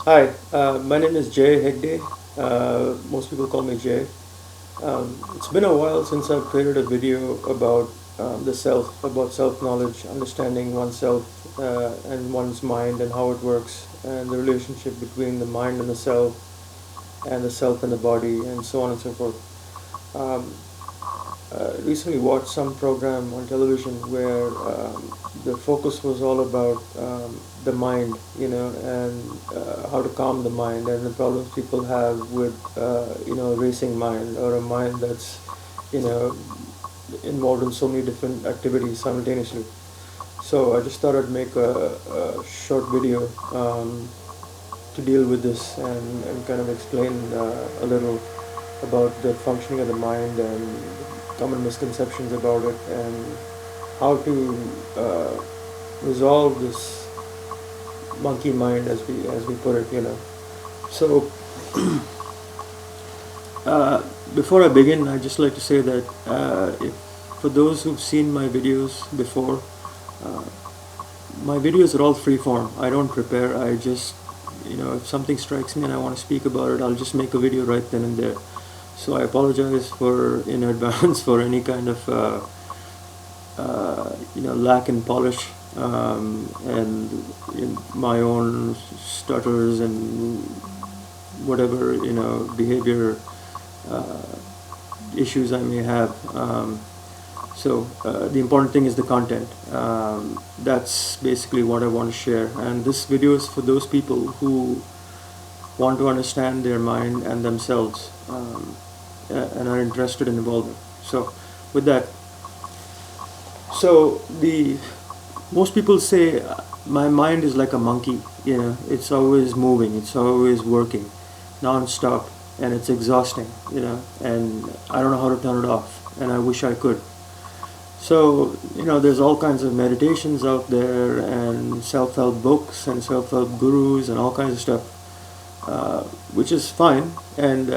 Hi, my name is Jay Hegde. Most people call me Jay. It's been a while since I've created a video about the self, about self-knowledge, understanding oneself and one's mind and how it works, and the relationship between the mind and the self and the body, and so on and so forth. Um, recently watched some program on television where the focus was all about the mind, and how to calm the mind and the problems people have with, racing mind or a mind that's, you know, involved in so many different activities simultaneously. So I just thought I'd make a short video to deal with this and kind of explain a little about the functioning of the mind and common misconceptions about it and how to resolve this monkey mind as we put it. So uh, before I begin, I'd just like to say that if, for those who've seen my videos before, uh, my videos are all free form. I don't prepare. I just, if something strikes me and I want to speak about it, I'll just make a video right then and there. So I apologize for in advance for any kind of lack in polish, and in my own stutters and whatever behavior uh, issues I may have. The important thing is the content. That's basically what I want to share. And this video is for those people who want to understand their mind and themselves, and are interested in evolving. So, with that, so the most people say my mind is like a monkey. It's always moving, it's always working, non-stop, and it's exhausting. And I don't know how to turn it off, and I wish I could. So, there's all kinds of meditations out there, and self-help books, and self-help gurus, and all kinds of stuff, which is fine. And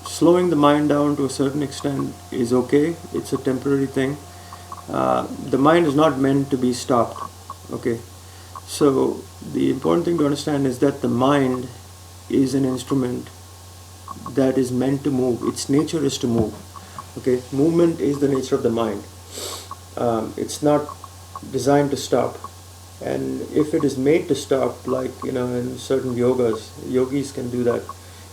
slowing the mind down to a certain extent is okay. It's a temporary thing. The mind is not meant to be stopped. Okay. So, the important thing to understand is that the mind is an instrument that is meant to move. Its nature is to move. Okay, movement is the nature of the mind. It's not designed to stop, and if it is made to stop, like in certain yogis can do that.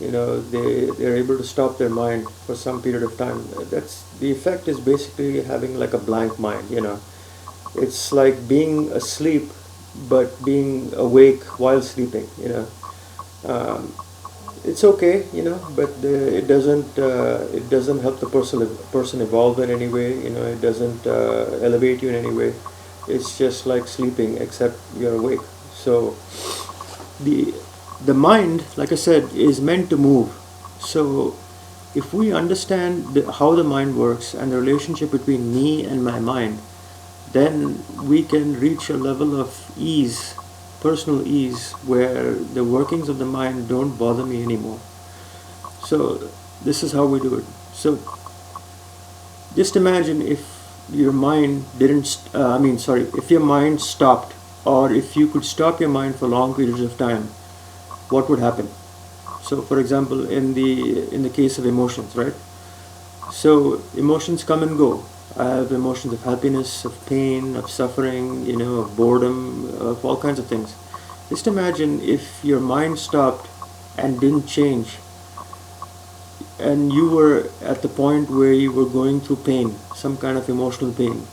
They're able to stop their mind for some period of time. That's the effect is basically having like a blank mind. It's like being asleep, but being awake while sleeping. Um, it's okay, but it doesn't help the person evolve in any way. It doesn't elevate you in any way. It's just like sleeping, except you're awake. So the the mind, like I said, is meant to move. So if we understand how the mind works and the relationship between me and my mind, then we can reach a level of ease, personal ease, where the workings of the mind don't bother me anymore. So this is how we do it. So just imagine if your mind if your mind stopped, or if you could stop your mind for long periods of time, what would happen? So, for example, in the case of emotions, right? So emotions come and go. I have emotions of happiness, of pain, of suffering, of boredom, of all kinds of things. Just imagine if your mind stopped and didn't change, and you were at the point where you were going through pain, some kind of emotional pain.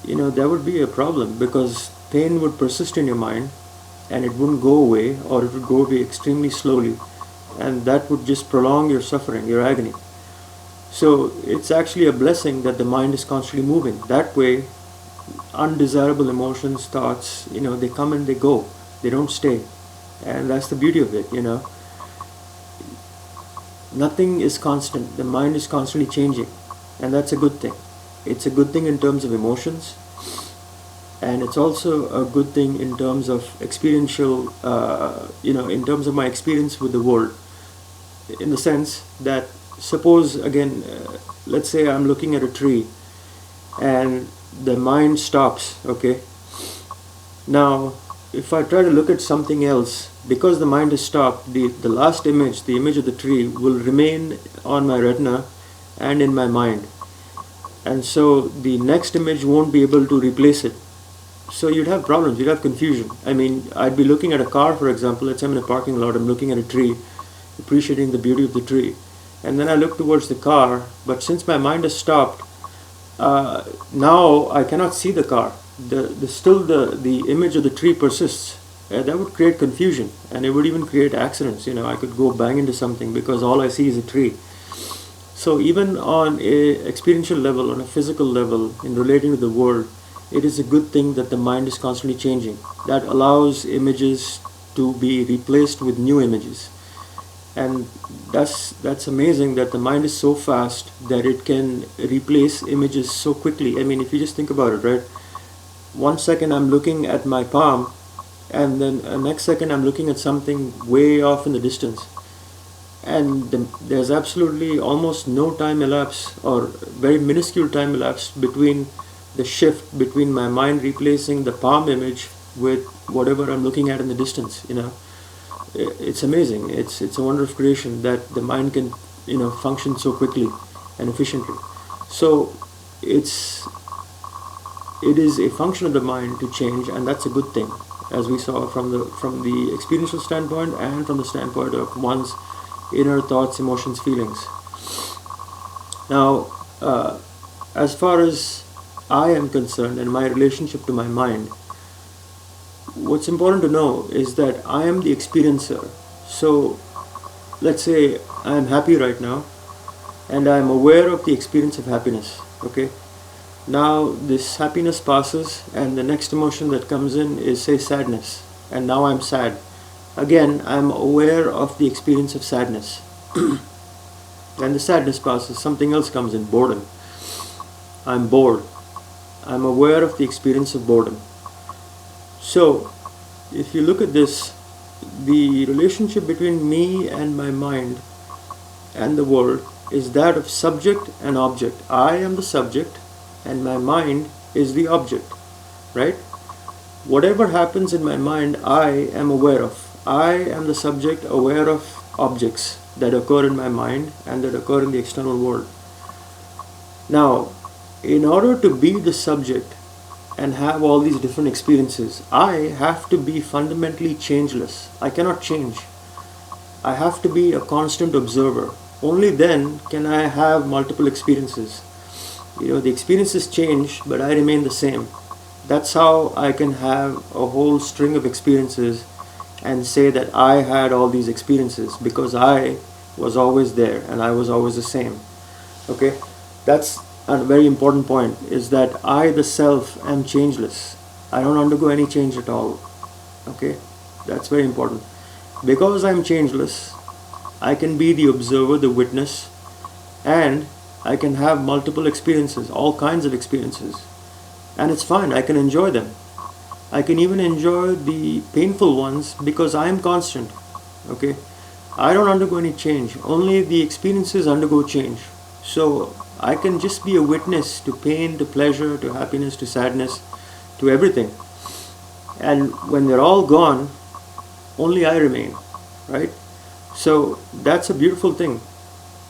That would be a problem, because pain would persist in your mind and it wouldn't go away, or it would go away extremely slowly, and that would just prolong your suffering, your agony. So it's actually a blessing that the mind is constantly moving. That way, undesirable emotions, thoughts, they come and they go. They don't stay. And that's the beauty of it. Nothing is constant. The mind is constantly changing. And that's a good thing. It's a good thing in terms of emotions. And it's also a good thing in terms of experiential, in terms of my experience with the world. In the sense that, suppose again, let's say I'm looking at a tree and the mind stops. Okay, now if I try to look at something else, because the mind is stopped, the last image, the image of the tree, will remain on my retina and in my mind. And so the next image won't be able to replace it. So you'd have problems, you'd have confusion. I mean, I'd be looking at a car, for example. Let's say I'm in a parking lot, I'm looking at a tree, appreciating the beauty of the tree. And then I look towards the car, but since my mind is stopped, now I cannot see the car. The image of the tree persists. That would create confusion, and it would even create accidents. I could go bang into something because all I see is a tree. So even on a experiential level, on a physical level, in relating to the world, it is a good thing that the mind is constantly changing. That allows images to be replaced with new images. And that's amazing that the mind is so fast that it can replace images so quickly. I mean, if you just think about it, right? 1 second I'm looking at my palm, and then next second I'm looking at something way off in the distance. And there's absolutely almost no time elapse, or very minuscule time elapse, between the shift between my mind replacing the palm image with whatever I'm looking at in the distance. It's amazing. It's a wonder of creation that the mind can function so quickly and efficiently. So it is a function of the mind to change, and that's a good thing, as we saw from the experiential standpoint and from the standpoint of one's inner thoughts, emotions, feelings. Now, as far as I am concerned and my relationship to my mind, what's important to know is that I am the experiencer. So let's say I am happy right now, and I am aware of the experience of happiness. Okay, now this happiness passes, and the next emotion that comes in is, say, sadness, and now I'm sad. Again, I'm aware of the experience of sadness. And the sadness passes, something else comes in, boredom. I'm bored. I'm aware of the experience of boredom. So, if you look at this, the relationship between me and my mind and the world is that of subject and object. I am the subject and my mind is the object, right? Whatever happens in my mind, I am aware of. I am the subject aware of objects that occur in my mind and that occur in the external world. Now, in order to be the subject and have all these different experiences, I have to be fundamentally changeless. I cannot change. I have to be a constant observer. Only then can I have multiple experiences. The experiences change, but I remain the same. That's how I can have a whole string of experiences and say that I had all these experiences, because I was always there and I was always the same. Okay, that's a very important point, is that I, the self, am changeless. I don't undergo any change at all. Okay, that's very important. Because I'm changeless, I can be the observer, the witness, and I can have multiple experiences, all kinds of experiences. And it's fine, I can enjoy them. I can even enjoy the painful ones because I am constant. Okay, I don't undergo any change. Only the experiences undergo change. So I can just be a witness to pain, to pleasure, to happiness, to sadness, to everything. And when they're all gone, only I remain, right? So that's a beautiful thing.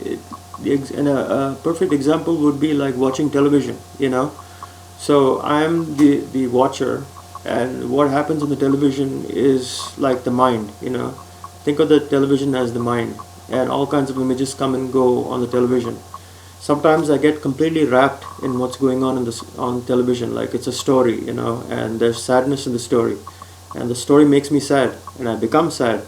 And a perfect example would be like watching television, So I'm the watcher, and what happens on the television is like the mind, Think of the television as the mind, and all kinds of images come and go on the television. Sometimes I get completely wrapped in what's going on on television, like it's a story, and there's sadness in the story, and the story makes me sad, and I become sad.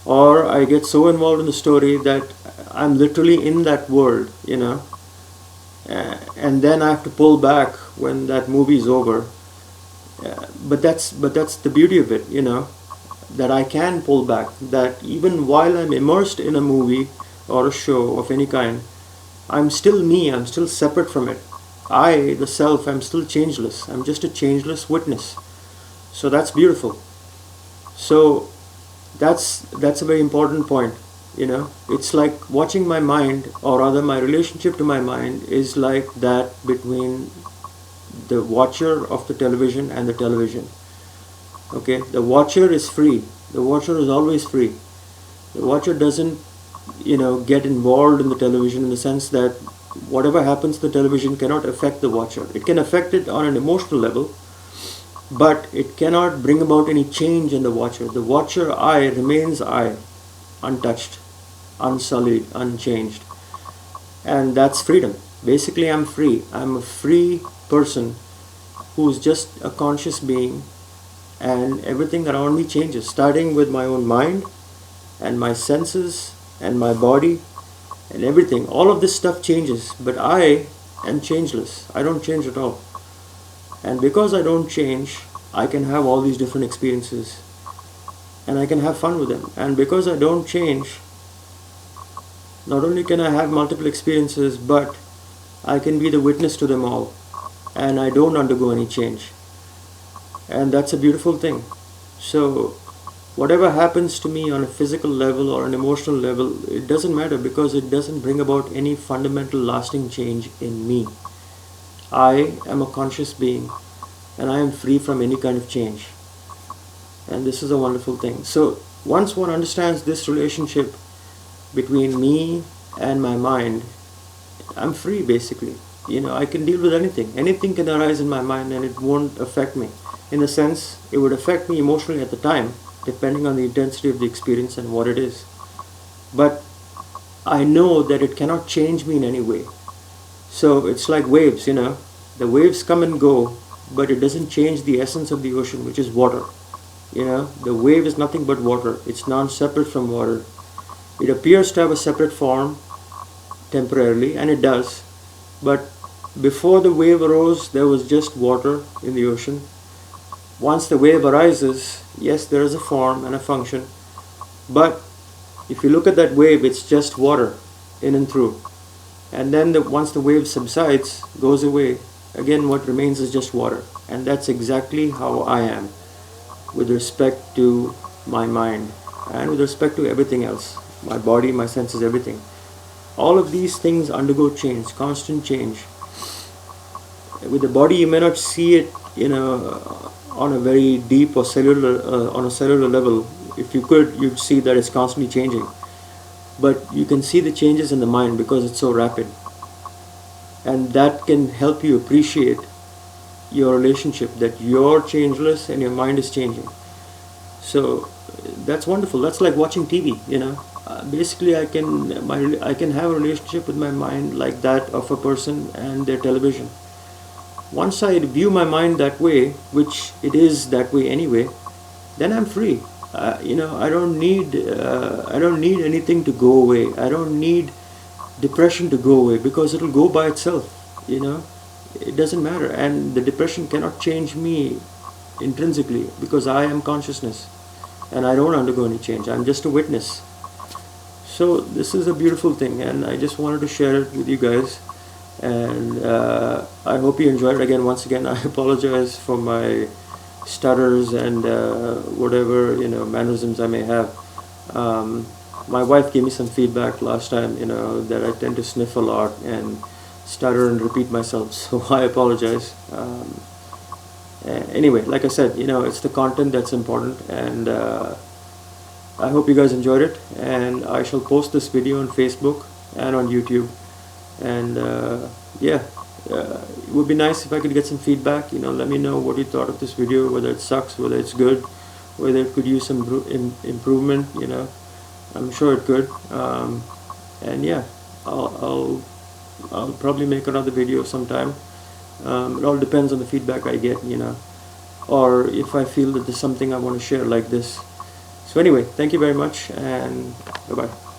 Or I get so involved in the story that I'm literally in that world, and then I have to pull back when that movie is over. But that's the beauty of it, that I can pull back. That even while I'm immersed in a movie or a show of any kind, I'm still me. I'm still separate from it. I, the self, I'm still changeless. I'm just a changeless witness. So that's beautiful. So that's a very important point. It's like watching my mind, or rather my relationship to my mind is like that between the watcher of the television and the television. Okay, the watcher is free. The watcher is always free. The watcher doesn't, get involved in the television, in the sense that whatever happens to the television cannot affect the watcher. It can affect it on an emotional level, but it cannot bring about any change in the watcher. The watcher I remains I, untouched, unsullied, unchanged. And that's freedom. Basically, I'm free. I'm a free person who's just a conscious being, and everything around me changes, starting with my own mind and my senses and my body and everything. All of this stuff changes, but I am changeless. I don't change at all. And because I don't change, I can have all these different experiences and I can have fun with them. And because I don't change, not only can I have multiple experiences, but I can be the witness to them all, and I don't undergo any change. And that's a beautiful thing. So whatever happens to me on a physical level or an emotional level, it doesn't matter, because it doesn't bring about any fundamental lasting change in me. I am a conscious being, and I am free from any kind of change. And this is a wonderful thing. So once one understands this relationship between me and my mind, I'm free basically. I can deal with anything. Anything can arise in my mind and it won't affect me. In a sense, it would affect me emotionally at the time, depending on the intensity of the experience and what it is. But I know that it cannot change me in any way. So it's like waves, the waves come and go, but it doesn't change the essence of the ocean, which is water. The wave is nothing but water. It's non-separate from water. It appears to have a separate form temporarily, and it does. But before the wave arose, there was just water in the ocean. Once the wave arises, yes, there is a form and a function. But if you look at that wave, it's just water in and through. And then once the wave subsides, goes away, again what remains is just water. And that's exactly how I am with respect to my mind and with respect to everything else. My body, my senses, everything. All of these things undergo change, constant change. With the body, you may not see it, on a very deep or on a cellular level. If you could, you'd see that it's constantly changing. But you can see the changes in the mind because it's so rapid. And that can help you appreciate your relationship, that you're changeless and your mind is changing. So that's wonderful. That's like watching TV, basically I can have a relationship with my mind like that of a person and their television. Once I view my mind that way, which it is that way anyway, then I'm free. I don't need anything to go away. I don't need depression to go away, because it'll go by itself. It doesn't matter, and the depression cannot change me intrinsically, because I am consciousness and I don't undergo any change. I'm just a witness. So this is a beautiful thing, and I just wanted to share it with you guys. And I hope you enjoyed it. Again, once again, I apologize for my stutters and whatever mannerisms I may have. My wife gave me some feedback last time, that I tend to sniff a lot and stutter and repeat myself, so I apologize. Anyway, like I said, it's the content that's important, and I hope you guys enjoyed it, and I shall post this video on Facebook and on YouTube. And yeah, it would be nice if I could get some feedback. Let me know what you thought of this video, whether it sucks, whether it's good, whether it could use some improvement. I'm sure it could. And yeah, I'll probably make another video sometime. It all depends on the feedback I get, or if I feel that there's something I want to share like this. So anyway, thank you very much, and bye-bye.